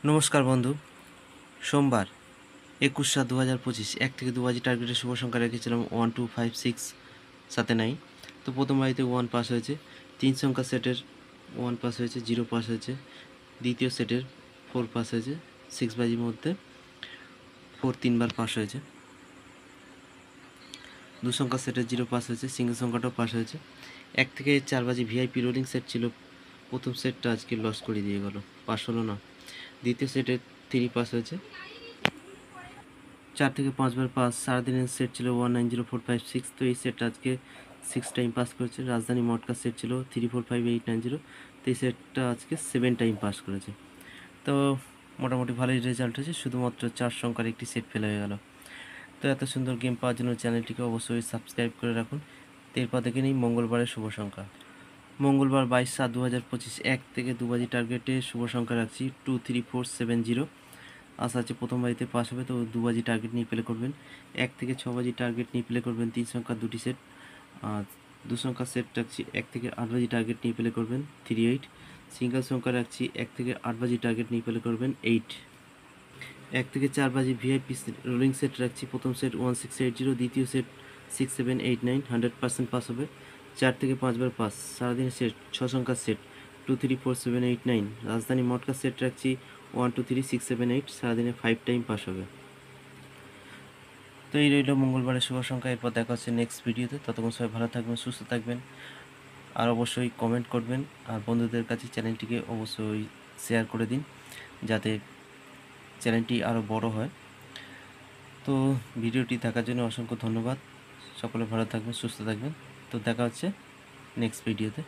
নমস্কার বন্ধু। সোমবার 21/7/2025 1 থেকে 2 বাজি টার্গেটের শুভ সংখ্যা রেখেছিলাম 1 2 5 6 সাথে 9। তো প্রথম বাজিতে 1 পাস হয়েছে, 3 সংখ্যা সেটের 1 পাস হয়েছে, 0 পাস হয়েছে। দ্বিতীয় সেটের 4 পাস হয়েছে, 6 বাজির মধ্যে 4 3বার পাস হয়েছে। 2 সংখ্যা সেটের 0 পাস হয়েছে, সিঙ্গেল সংখ্যাটাও পাস হয়েছে। 1 থেকে 4 বাজি ভিআইপি রোলিং সেট ছিল, প্রথম সেটটা আজকে লস করে দিয়ে গেল, পাস হলো না। দ্বিতীয় সেটের 3 পাস হয়েছে, 4 থেকে 5বার পাস। সারাদিনের সেট ছিল 190456, তো এই সেটটা আজকে 6 টাইম পাস করেছে। রাজধানী মটকা সেট ছিল 345890, তো এই সেটটা আজকে 7 টাইম পাস করেছে। তো মোটামুটি ভালোই রেজাল্ট হয়েছে, শুধুমাত্র 4 সংখ্যার একটি সেট ফেল হয়ে গেল। তো এত সুন্দর গেম পাওয়ার জন্য চ্যানেলটিকে অবশ্যই সাবস্ক্রাইব করে রাখুন। তো এরপর দেখে নিই মঙ্গলবারের শুভ সংখ্যা। মঙ্গলবার 22/7/2025 1 থেকে 2 বাজি টার্গেটে শুভ সংখ্যা রাখছি 23470। আশা আছে প্রথম বাজিতে পাস হবে, তো 2 বাজি টার্গেট নিয়ে প্লে করবেন। 1 থেকে 6 বাজি টার্গেট নিয়ে প্লে করবেন 3 সংখ্যার 2টি সেট। আর 2 সংখ্যার সেট রাখছি 1 থেকে 8 বাজি টার্গেট নিয়ে প্লে করবেন 38। সিঙ্গেল সংখ্যা রাখছি 1 থেকে 8 বাজি টার্গেট নিয়ে প্লে করবেন 8। 1 থেকে 4 বাজি ভিআইপি রোলিং সেট রাখছি, প্রথম সেট 1680, দ্বিতীয় সেট 6789, 100% পাস হবে। 4 থেকে 5বার পাস। সারাদিনের সেট 6 সংখ্যার সেট 234789। রাজধানী মটকা সেট রাখছি 123678, সারাদিনে 5 টাইম পাস হবে। তো এই রইল মঙ্গলবারের শুভ সংখ্যা। এরপর দেখা হচ্ছে নেক্সট ভিডিওতে। ততক্ষণ সবাই ভালো থাকবেন, সুস্থ থাকবেন, আর অবশ্যই কমেন্ট করবেন, আর বন্ধুদের কাছে চ্যানেলটিকে অবশ্যই শেয়ার করে দিন যাতে চ্যানেলটি আরও বড় হয়। তো ভিডিওটি দেখার জন্য অসংখ্য ধন্যবাদ। সকলে ভালো থাকবেন, সুস্থ থাকবেন। তো দেখা হচ্ছে নেক্সট ভিডিওতে।